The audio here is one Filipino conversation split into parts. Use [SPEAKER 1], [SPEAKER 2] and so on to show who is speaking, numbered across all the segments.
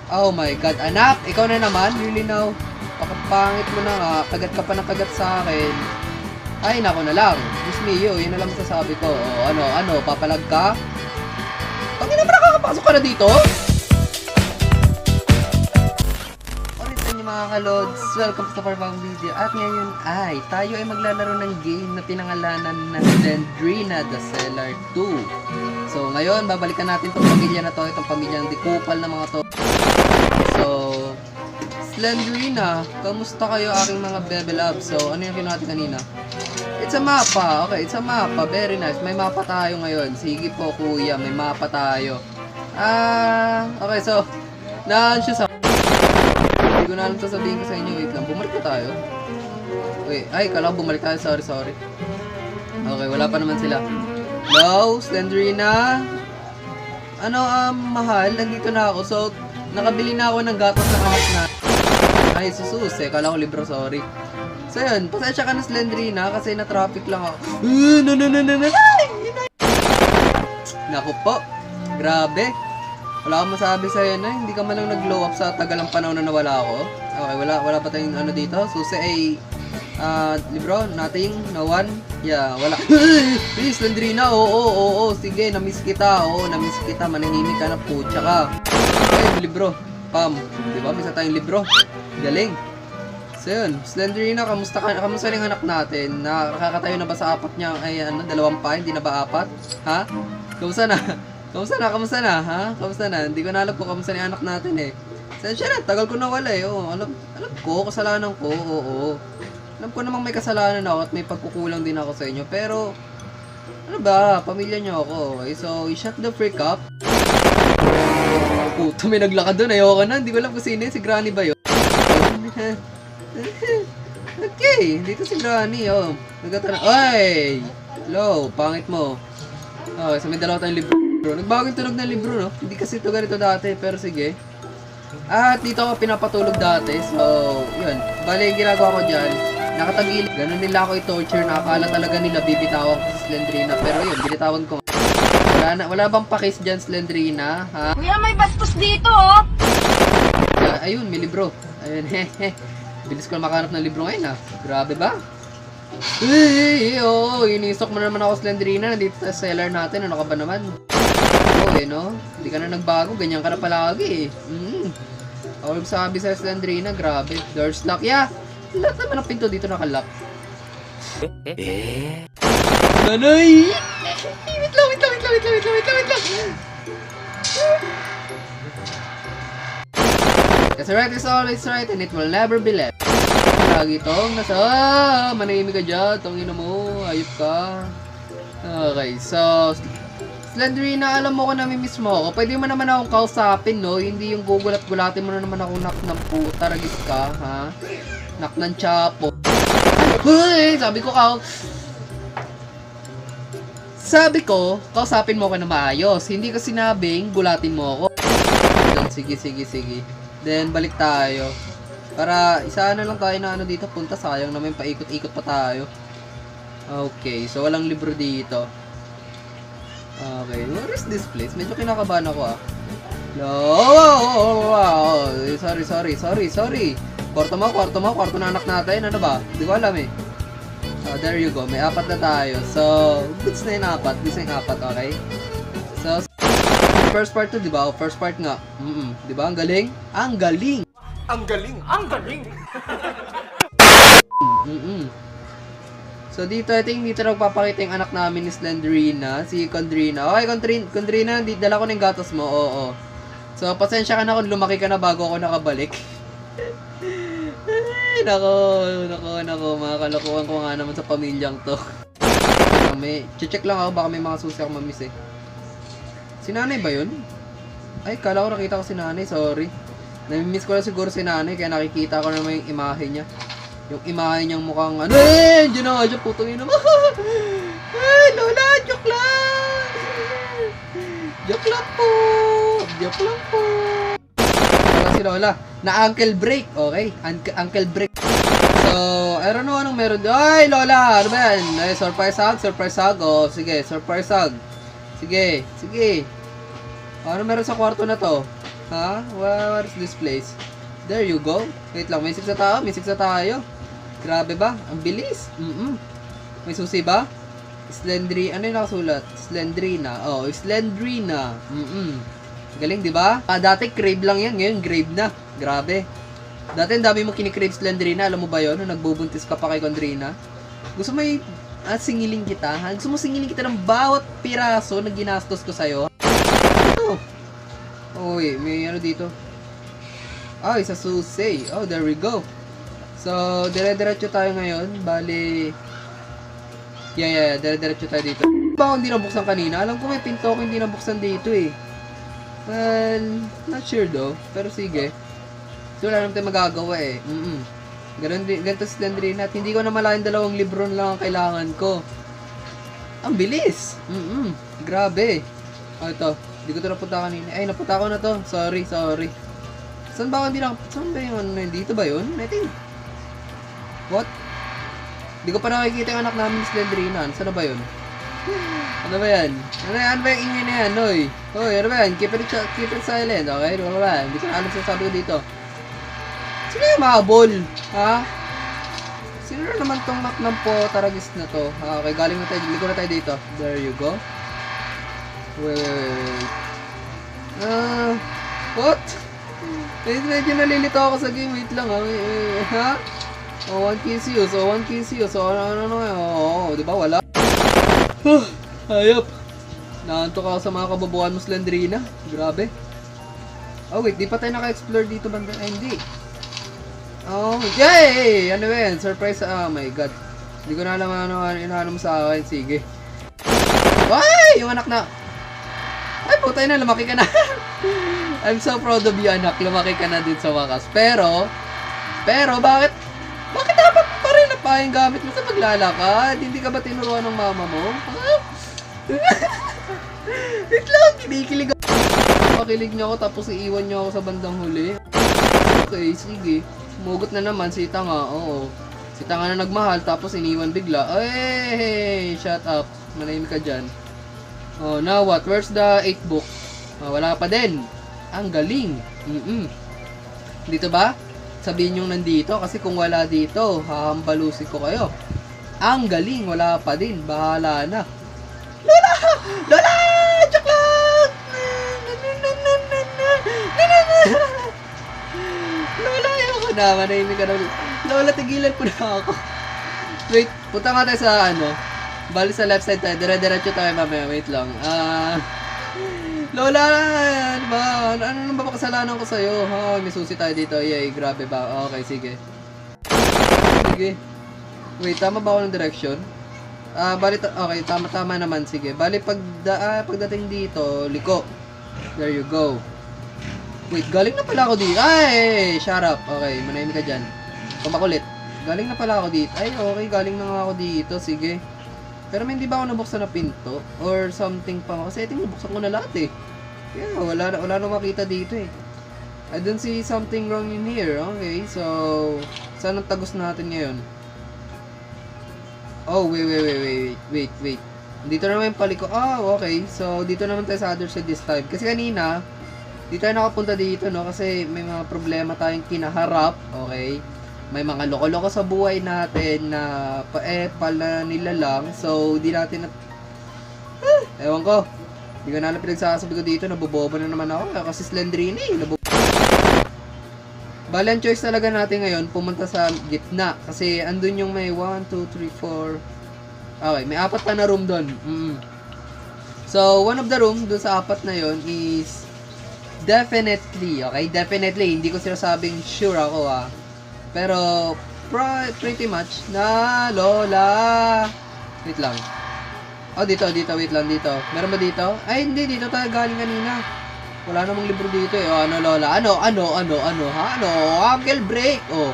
[SPEAKER 1] Oh my God, anak, ikaw na naman, Lilinaw. Pakapangit mo na nga, kagat ka pa ng kagat sa akin. Ay, nako na lang. Diyos mio, yun na lang masasabi ko. O, ano, papalag ka? Tangina ba nakakapasok ka na dito? Ulit sa inyo mga kalods, welcome sa panibagong video. At ngayon ay, tayo ay maglalaro ng game na pinangalanan na Slendrina The Cellar 2. So, ngayon, babalikan natin itong pamilya na to, itong pamilyang dikupal na mga to. So, Slendrina, kamusta kayo aking mga bebe love? So, ano yung kinuha natin kanina? It's a mapa. Okay, it's a mapa. Very nice. May mapa tayo ngayon. Sige po, kuya. May mapa tayo. Okay, so, naan siya sa... Hindi ko na alam sasabihin ko sa inyo. Wait lang, bumalik na tayo. Wait, ay, kala ko bumalik tayo. Sorry. Okay, wala pa naman sila. Hello, Slendrina? Ano, mahal? Nandito na ako. So, nakabili na ako ng gatos na kamas na. Ay, susus eh. Kala ko libro, sorry. So yun, pasensya ka na Slendrina kasi na-traffic lang ako. Naku po, grabe. Wala akong masabi sa'yo na, hindi ka man lang nag-glow up sa tagalang panahon na nawala ako. Okay, wala pa tayong ano dito. Susi ay, libro, nothing, no one. Yeah, wala. Hey, Slendrina, oo, sige, namiss kita. Oo, namiss kita, manahimik ka na po, tsaka. Okay, libro, pam. Diba, misa tayong libro. Galing. So yun, Slendrina, kamusta yung anak natin? Nakakatayo na ba sa apat niya? Ay, dalawang pa, hindi na ba apat? Ha? Kamusta na? Kamusta na? Ha? Kamusta na? Hindi ko na alam kung kamusta na yung anak natin eh. Sensya na, tagal ko na wala eh. Oo, alam ko, kasalanan ko, oo. Alam ko namang may kasalanan ako at may pagkukulang din ako sa inyo. Pero, ano ba, pamilya niyo ako. Okay, so, shut the freak up. Puto, may naglakad doon. Ayoko na, hindi ko alam kung sino yun. Si Granny ba yun? Okay, dito si Granny, oh. Nagtatanong, ay! Hello, pangit mo. Okay, so may dalawa tayong libro. Nagbagong tunog ng libro, no? Hindi kasi ito ganito dati, pero sige. At dito ako pinapatulog dati, so, yun. Bale, yung ginagawa ko dyan, nakatagilid. Ganun nila ako i-torture, nakakala talaga nila bibitawan ko sa Slendrina. Pero yun, binitawan ko. Wala bang pakis dyan, Slendrina? Ha?
[SPEAKER 2] Kuya, may bastos dito, oh!
[SPEAKER 1] Ayun, may libro. Ayun, hehe. Bilis ko na makahanap ng libro ngayon, ha? Grabe ba? Oo, inisok mo naman ako, Slendrina. Nandito sa cellar natin. Ano ka ba naman? Oo, no? Hindi ka na nagbago. Ganyan ka na palagi, eh. Ako sabi sa Slendrina, grabe. Door's lock. Yeah! Lahat naman ang pinto dito nakalock. Nanay! Wait lang. Kasi right is always right and it will never be left. Lagi tong nasa manahimik ka dyan, tong ino mo, ayop ka. Okay, so Slendrina, alam mo ko namimiss mo ako. Pwede mo naman akong kausapin, no? Hindi yung gugulat-gulatin mo na naman ako nak ng puta, ragis ka, ha? Nak ng chapo. Hey, sabi ko, kausapin mo ako na maayos. Hindi ko sinabing gulatin mo ako. Sige. Then, balik tayo. Para, isa na lang tayo na dito. Punta, sayang naman paikot-ikot pa tayo. Okay, so walang libro dito. Okay, where is this place? Medyo kinakabahan ako, ah. No! Sorry. Kwarto na anak natin. Ano ba? Di ko alam, eh. There you go. May apat na tayo. So, goods na yung apat. Okay? So, first part to, di ba? First part nga. Di ba? Ang galing. So, dito, I think dito nagpapakita yung anak namin ni Slendrina. Si Condrina. Okay, Condrina, dala ko ng gatos mo. Oo. So, pasensya ka na kung lumaki ka na bago ako nakabalik. Ay, nako. Mga kalokohan ko nga naman sa pamilyang to. Check lang ako. Baka may mga susi ako mamiss, eh. Si nanay ba yun? Ay, kala ko nakita ko si nanay. Sorry. Namimiss ko lang siguro si nanay. Kaya nakikita ko naman yung imahe niya. Yung imahe niyang mukhang ano. Eh! Diyan na nga siya. Putong ina mo. Ay, Lola! Joke lang! Joke lang po! Wala si Lola. Na ankle break. Okay? Ankle break. So, I don't know anong meron. Ay, Lola! Ano ba yan? Ay, surprise hug. Oh, sige. Surprise hug. Sige. Ano meron sa kwarto na to? Ha? What is this place? There you go. Wait lang, may 6 na tao. May 6 na tayo. Grabe ba? Ang bilis. May susi ba? Ano yung nakasulat? Slendrina. Oh, Slendrina. Galing, di ba? Dati crave lang yan. Ngayon, grave na. Grabe. Dati ang dami mo kinikrave Slendrina. Alam mo ba yon? Nung nagbubuntis ka pa kay Condrina? Gusto mo singilin kita? Ha? Gusto mo singilin kita ng bawat piraso na ginastos ko sa'yo? Oh, wait. May ano dito? Ay, sa susi. Oh, there we go. So, dire-diretso tayo ngayon. Bali... Yeah. Dire-diretso tayo dito. Ba ako hindi nabuksan kanina? Alam ko may pinto ako hindi nabuksan dito eh. Well, not sure though. Pero sige. So, wala naman tayo magagawa eh. Ganito si Slendrina. At hindi ko na malaking 2 libro lang ang kailangan ko. Ang bilis! Grabe. Oh, ito. Hindi ko ito napunta kanina. Ay, napunta ko na to. Sorry. Saan ba saan ba yung ano? Dito ba yun? I think. What? Hindi ko pa nakikita yung anak namin ni Slendrina. Saan na ba yun? Ano ba yan? Ano ba yung ingay na yan, Noy? Hoy, ano ba yan? Keep it silent, okay? Ano ba? Hindi ko alam sa sabi ko dito. Sino yung mahabol? Ha? Sino na naman tong knock ng Potaragis na to? Okay, galing na tayo. Liko na tayo dito. There you go. Wait. What? Medyo nalilito ako sa game. Wait lang, ha? Oh, 1 kiss you. So, ano nga? Oh, di ba? Wala. Hayop. Naantok ako sa mga kababuan mo, Slendrina. Grabe. Oh, wait. Di pa tayo naka-explore dito banda. Ay, hindi. Oh, yay! Ano ba yan? Surprise. Oh my God. Hindi ko na alam ano mo sa akin. Sige. Ay! Yung anak na. Ay, putay na. Lumaki ka na. I'm so proud of you, anak. Lumaki ka na din sa wakas. Pero, bakit dapat pa rin na pa yung gamit mo sa paglalakad? Hindi ka ba tinuruan ng mama mo? Wait lang, kinikilig ako. Pakilig niya ako tapos iiwan niya ako sa bandang huli. Okay, sige. Mugot na naman si Tanga, oo. Si Tanga na nagmahal tapos iniwan bigla. Hey, shut up. Manahimik ka dyan. Oh, now what? Where's the 8th book? Oh, wala pa din. Ang galing. Dito ba? Sabihin yung nandito kasi kung wala dito, hahambalusin ko kayo. Ang galing, wala pa din. Bahala na. Lola! Joke lang! Lola, ayoko na. Manahimik ka na. Lola, tigilan ko na ako. Wait, punta nga tayo sa bali sa left side tayo. Dire-diretso tayo mamaya. Wait lang. Lola, ano ba? Ano ba kasalanan ko sa'yo? May susi tayo dito. Yay, grabe ba? Okay, sige. Wait, tama ba ako ng direction? Okay, tama naman. Sige. Bali, pagdating dito, liko. There you go. Wait, galing na pala ako dito. Ay, shut up. Okay, manahimik ka dyan. Kumakulit. Galing na pala ako dito. Ay, okay, galing na nga ako dito. Sige. Pero may hindi ba ako nabuksan na pinto? Or something pa? Kasi I think nabuksan ko na lahat eh. Yeah, wala na makita dito eh. I don't see something wrong in here. Okay, so... Saan ang tagos natin ngayon? Oh, wait. Dito naman yung paliko. Okay. So, dito naman tayo sa other side this time. Kasi kanina, dito tayo nakapunta dito, no? Kasi may mga problema tayong kinaharap. Okay? May mga loko-loko sa buhay natin na pala nila lang. So, di natin ewan ko. Hindi ko na alam pinagsasabi ko dito. Nabobobo na naman ako. Kasi Slendrina eh. Bali, ang choice talaga natin ngayon, pumunta sa gitna. Kasi andun yung may 1, 2, 3, 4. Okay, may 4 pa na room doon. So, one of the room doon sa 4 na yon is definitely, okay? Definitely. Hindi ko sinasabing sure ako Pero, pretty much na Lola. Wait lang. Oh, dito. Wait lang, dito. Meron ba dito? Ay, hindi. Dito tayo galing kanina. Wala namang libro dito eh. Oh, Lola? Ano? Ha? Uncle break. Oh.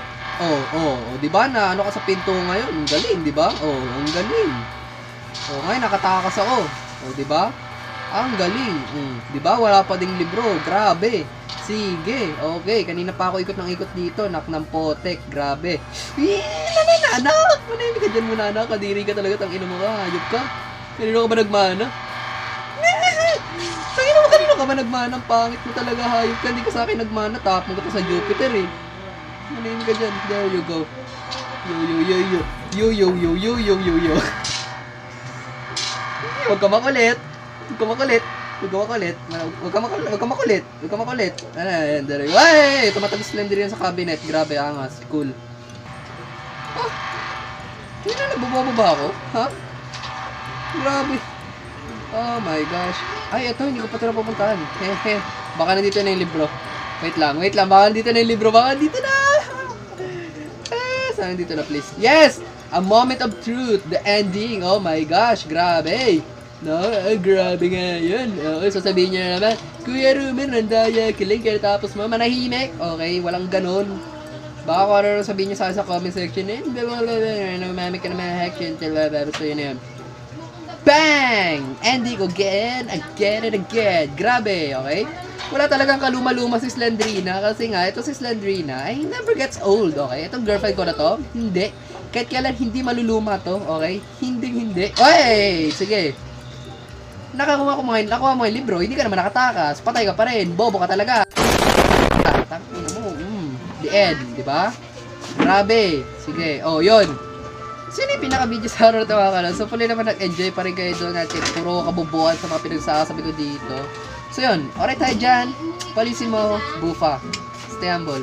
[SPEAKER 1] Diba na ka sa pinto ngayon? Ang galing, diba? Oh, ang galing. Oh, ngayon nakatakas ako. Oh, diba? Ang galing. Diba? Wala pa ding libro. Grabe. Sige, okay. Kanina pa ako ikot dito. Nak ng potek. Grabe. Anak! Manahimik ka dyan muna, anak. Kadiri ka talaga. Tangina mo ka. Hayop ka. Kanino ka ba nagmana? Tangina mo, kanino ka? ka ba nagmana? Ang pangit mo talaga, hayop ka. Hindi ka sa akin nagmana. Tapon ka to sa Jupiter eh. Manahimik ka dyan. There you go. Yo, yo, yo, yo. Yo, yo, yo, yo, yo, yo, yo. Huwag ka makulit. Huwag ka makulit. Huwag ka makulit. Huwag ka makulit. Huwag ka makulit. Huwag ka makulit. Ano, yan, there you go. Ay! Tumatagos slender yan sa cabinet. Grabe, angas. Cool. Ah! Hindi na nabubobo ba ako? Ha? Grabe. Oh my gosh. Ay, ito, hindi ko pa ito napupuntahan. Hehe. Baka nandito na yung libro. Wait lang. Baka nandito na yung libro. Baka nandito na. Saan nandito na, please? Yes! A moment of truth. The ending. Oh my gosh. Grabe. No, grabe nga yun. Okay, sasabihin niya naman, Kuya Ruben, nandaya, kilig ka tapos manahimik. Okay, walang ganun. Baka kung ano sabihin niya sa akin sa comment section, namamik ka naman action, so yun na yun. Bang! Ending again and again. Grabe, okay? Wala talagang kaluma-luma si Slendrina kasi nga, ito si Slendrina ay never gets old, okay? Itong girlfriend ko na to, hindi. Kahit kailan hindi maluluma to, okay? Hindi. Oy! Sige. Nakuha mo yung libro, hindi ka naman nakatakas. Patay ka pa rin. Bobo ka talaga. Tangina mo. The end, di ba? Grabe. Sige. Oh, yun. Sino yung pinaka-video sa horror tawa ka lang? So, puli naman nag-enjoy pa rin kayo doon natin. Puro kabubuhan sa mga pinagsasabi ko dito. So, yun. Alright tayo dyan. Palisin mo. Bufa. Stay humble.